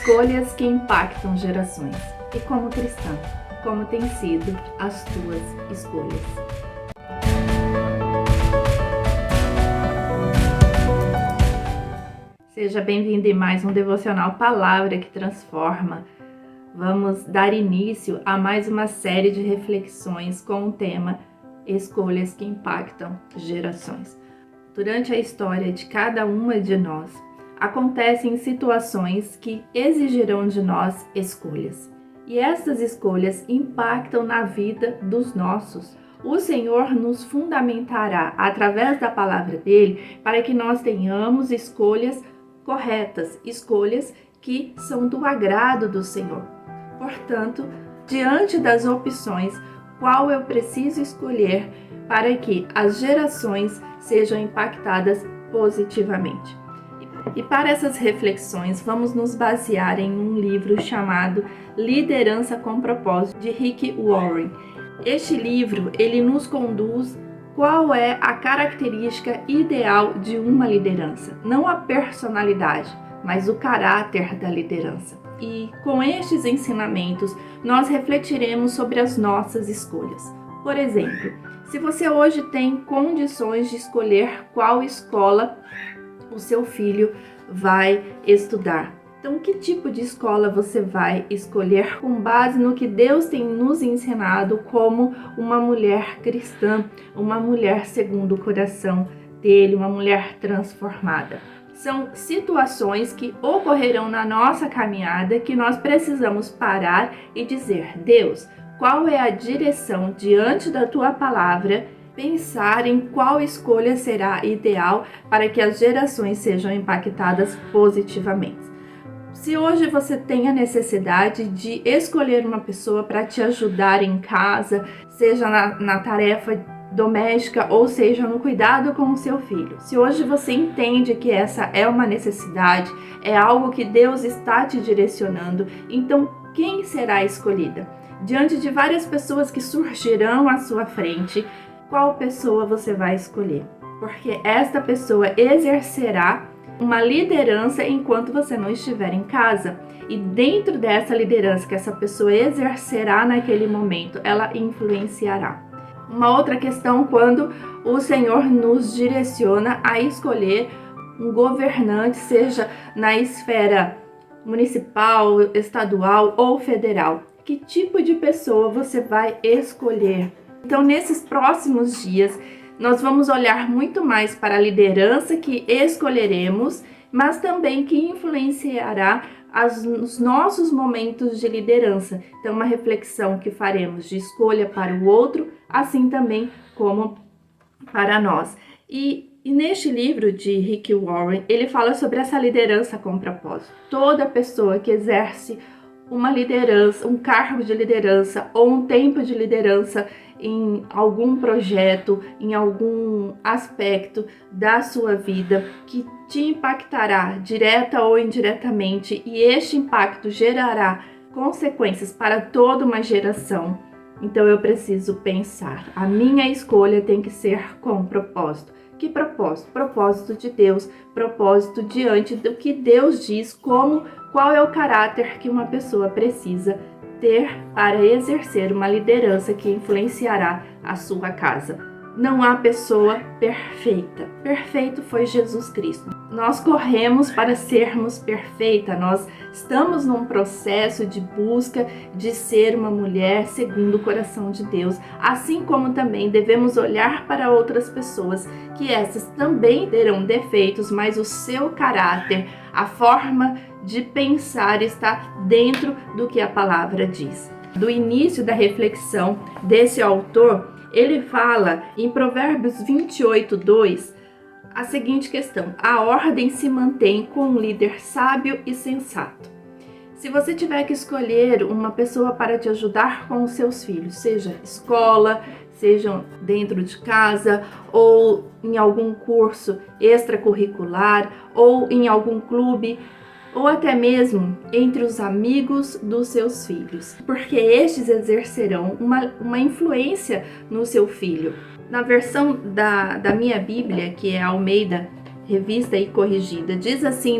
Escolhas que impactam gerações. E como cristã, como têm sido as tuas escolhas? Seja bem-vindo em mais um devocional Palavra que Transforma. Vamos dar início a mais uma série de reflexões com o tema Escolhas que impactam gerações. Durante a história de cada uma de nós, acontecem situações que exigirão de nós escolhas. E essas escolhas impactam na vida dos nossos. O Senhor nos fundamentará através da palavra dele para que nós tenhamos escolhas corretas, escolhas que são do agrado do Senhor. Portanto, diante das opções, qual eu preciso escolher para que as gerações sejam impactadas positivamente? E para essas reflexões, vamos nos basear em um livro chamado Liderança com Propósito, de Rick Warren. Este livro, ele nos conduz qual é a característica ideal de uma liderança. Não a personalidade, mas o caráter da liderança. E com estes ensinamentos, nós refletiremos sobre as nossas escolhas. Por exemplo, se você hoje tem condições de escolher qual escola o seu filho vai estudar. Então, que tipo de escola você vai escolher com base no que Deus tem nos ensinado como uma mulher cristã, uma mulher segundo o coração dele, uma mulher transformada? São situações que ocorrerão na nossa caminhada que nós precisamos parar e dizer: Deus, qual é a direção diante da tua palavra? Pensar em qual escolha será ideal para que as gerações sejam impactadas positivamente. Se hoje você tem a necessidade de escolher uma pessoa para te ajudar em casa, seja na tarefa doméstica ou seja no cuidado com o seu filho, se hoje você entende que essa é uma necessidade, é algo que Deus está te direcionando, então quem será escolhida? Diante de várias pessoas que surgirão à sua frente, qual pessoa você vai escolher? Porque esta pessoa exercerá uma liderança enquanto você não estiver em casa. E dentro dessa liderança que essa pessoa exercerá naquele momento, ela influenciará. Uma outra questão, quando o Senhor nos direciona a escolher um governante, seja na esfera municipal, estadual ou federal. Que tipo de pessoa você vai escolher? Então, nesses próximos dias, nós vamos olhar muito mais para a liderança que escolheremos, mas também que influenciará os nossos momentos de liderança. Então, uma reflexão que faremos de escolha para o outro, assim também como para nós. E neste livro de Rick Warren, ele fala sobre essa liderança com propósito. Toda pessoa que exerce uma liderança, um cargo de liderança ou um tempo de liderança em algum projeto, em algum aspecto da sua vida que te impactará direta ou indiretamente, e este impacto gerará consequências para toda uma geração. Então eu preciso pensar, a minha escolha tem que ser com propósito. Que propósito? Propósito de Deus, propósito diante do que Deus diz, qual é o caráter que uma pessoa precisa ter para exercer uma liderança que influenciará a sua casa. Não há pessoa perfeita. Perfeito foi Jesus Cristo. Nós corremos para sermos perfeitas. Nós estamos num processo de busca de ser uma mulher segundo o coração de Deus. Assim como também devemos olhar para outras pessoas, que essas também terão defeitos, mas o seu caráter, a forma de pensar está dentro do que a palavra diz. Do início da reflexão desse autor, ele fala em Provérbios 28:2 a seguinte questão: a ordem se mantém com um líder sábio e sensato. Se você tiver que escolher uma pessoa para te ajudar com os seus filhos, seja escola, seja dentro de casa, ou em algum curso extracurricular, ou em algum clube, ou até mesmo entre os amigos dos seus filhos, porque estes exercerão uma influência no seu filho. Na versão da minha Bíblia, que é Almeida, Revista e Corrigida, diz assim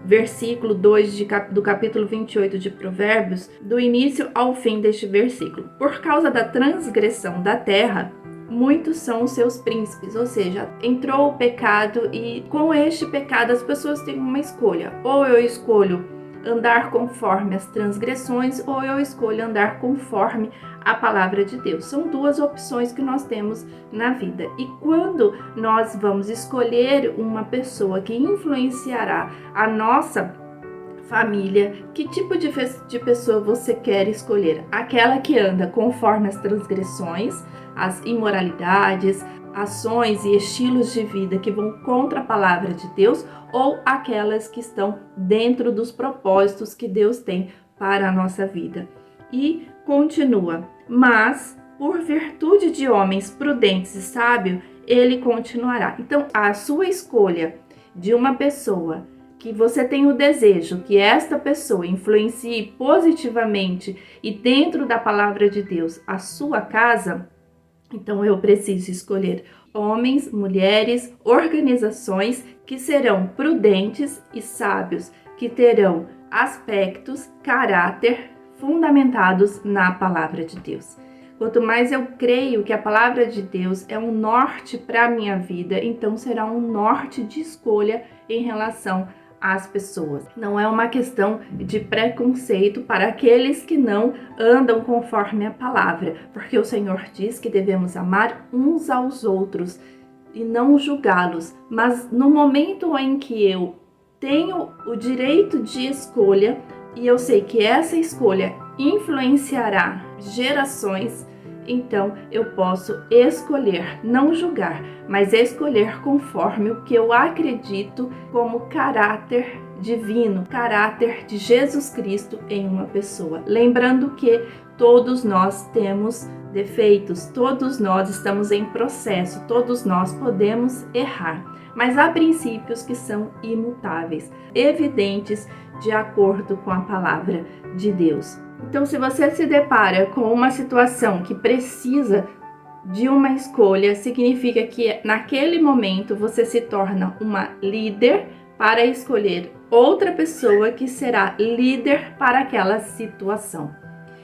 versículo 2 do capítulo 28 de Provérbios, do início ao fim deste versículo. Por causa da transgressão da terra, muitos são os seus príncipes, ou seja, entrou o pecado e com este pecado as pessoas têm uma escolha. Ou eu escolho andar conforme as transgressões, ou eu escolho andar conforme a palavra de Deus. São duas opções que nós temos na vida. E quando nós vamos escolher uma pessoa que influenciará a nossa família, que tipo de pessoa você quer escolher? Aquela que anda conforme as transgressões, as imoralidades, ações e estilos de vida que vão contra a palavra de Deus, ou aquelas que estão dentro dos propósitos que Deus tem para a nossa vida. E continua, mas por virtude de homens prudentes e sábios, ele continuará. Então, a sua escolha de uma pessoa que você tem o desejo que esta pessoa influencie positivamente e dentro da palavra de Deus a sua casa, então eu preciso escolher homens, mulheres, organizações que serão prudentes e sábios, que terão aspectos, caráter fundamentados na palavra de Deus. Quanto mais eu creio que a palavra de Deus é um norte para a minha vida, então será um norte de escolha em relação às pessoas. Não é uma questão de preconceito para aqueles que não andam conforme a palavra, porque o Senhor diz que devemos amar uns aos outros e não julgá-los. Mas no momento em que eu tenho o direito de escolha e eu sei que essa escolha influenciará gerações, então eu posso escolher, não julgar, mas escolher conforme o que eu acredito como caráter divino, caráter de Jesus Cristo em uma pessoa. Lembrando que todos nós temos defeitos, todos nós estamos em processo, todos nós podemos errar, mas há princípios que são imutáveis, evidentes de acordo com a palavra de Deus. Então, se você se depara com uma situação que precisa de uma escolha, significa que naquele momento você se torna uma líder para escolher outra pessoa que será líder para aquela situação.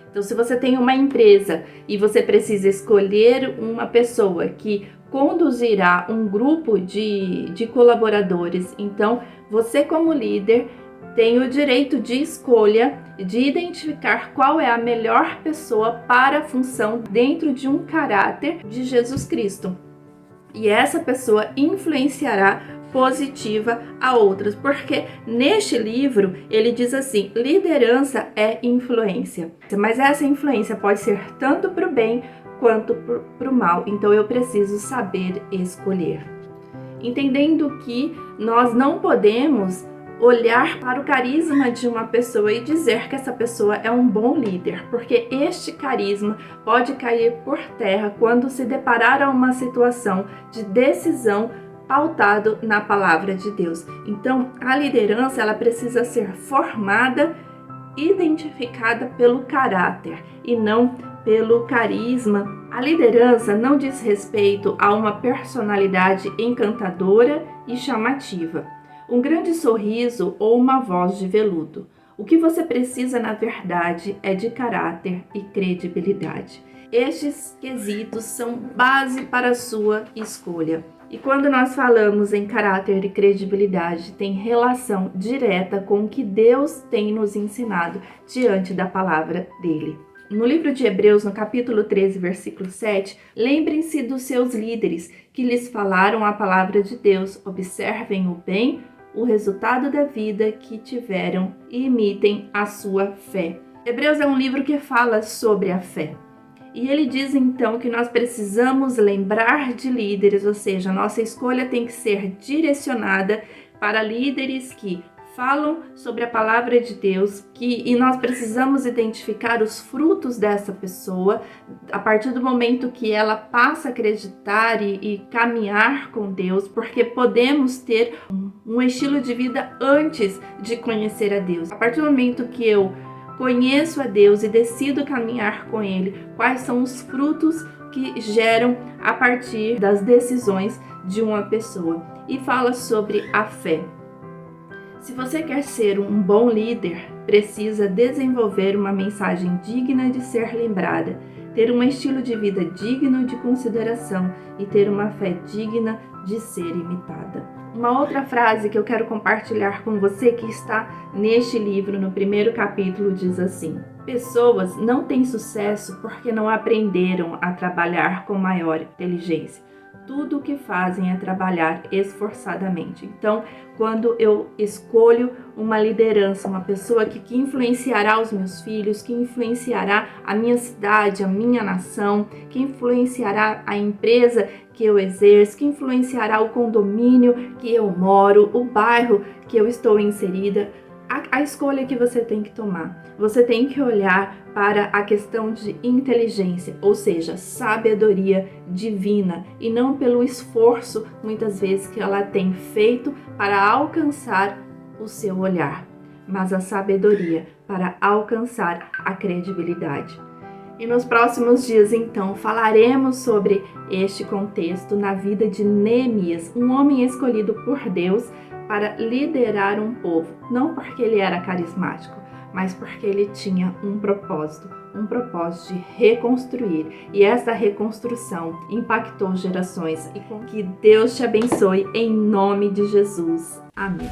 Então, se você tem uma empresa e você precisa escolher uma pessoa que conduzirá um grupo de colaboradores, então você como líder tem o direito de escolha de identificar qual é a melhor pessoa para a função dentro de um caráter de Jesus Cristo. E essa pessoa influenciará positiva a outras, porque neste livro ele diz assim: liderança é influência, mas essa influência pode ser tanto para o bem quanto para o mal, então eu preciso saber escolher. Entendendo que nós não podemos olhar para o carisma de uma pessoa e dizer que essa pessoa é um bom líder, porque este carisma pode cair por terra quando se deparar a uma situação de decisão pautado na palavra de Deus. Então, a liderança ela precisa ser formada, identificada pelo caráter e não pelo carisma. A liderança não diz respeito a uma personalidade encantadora e chamativa, um grande sorriso ou uma voz de veludo. O que você precisa, na verdade, é de caráter e credibilidade. Estes quesitos são base para a sua escolha. E quando nós falamos em caráter e credibilidade, tem relação direta com o que Deus tem nos ensinado diante da palavra dele. No livro de Hebreus, no capítulo 13, versículo 7, lembrem-se dos seus líderes que lhes falaram a palavra de Deus. Observem o bem, o resultado da vida que tiveram e imitem a sua fé. Hebreus é um livro que fala sobre a fé. E ele diz então que nós precisamos lembrar de líderes, ou seja, a nossa escolha tem que ser direcionada para líderes que falam sobre a palavra de Deus, e nós precisamos identificar os frutos dessa pessoa a partir do momento que ela passa a acreditar e caminhar com Deus, porque podemos ter um estilo de vida antes de conhecer a Deus. A partir do momento que eu conheço a Deus e decido caminhar com Ele, quais são os frutos que geram a partir das decisões de uma pessoa. E fala sobre a fé. Se você quer ser um bom líder, precisa desenvolver uma mensagem digna de ser lembrada, ter um estilo de vida digno de consideração e ter uma fé digna de ser imitada. Uma outra frase que eu quero compartilhar com você que está neste livro, no primeiro capítulo, diz assim: pessoas não têm sucesso porque não aprenderam a trabalhar com maior inteligência. Tudo o que fazem é trabalhar esforçadamente. Então, quando eu escolho uma liderança, uma pessoa que influenciará os meus filhos, que influenciará a minha cidade, a minha nação, que influenciará a empresa que eu exerço, que influenciará o condomínio que eu moro, o bairro que eu estou inserida, a escolha que você tem que tomar. Você tem que olhar para a questão de inteligência, ou seja, sabedoria divina, e não pelo esforço, muitas vezes, que ela tem feito para alcançar o seu olhar, mas a sabedoria para alcançar a credibilidade. E nos próximos dias, então, falaremos sobre este contexto na vida de Neemias, um homem escolhido por Deus para liderar um povo, não porque ele era carismático, mas porque ele tinha um propósito de reconstruir. E essa reconstrução impactou gerações. E com que Deus te abençoe em nome de Jesus. Amém.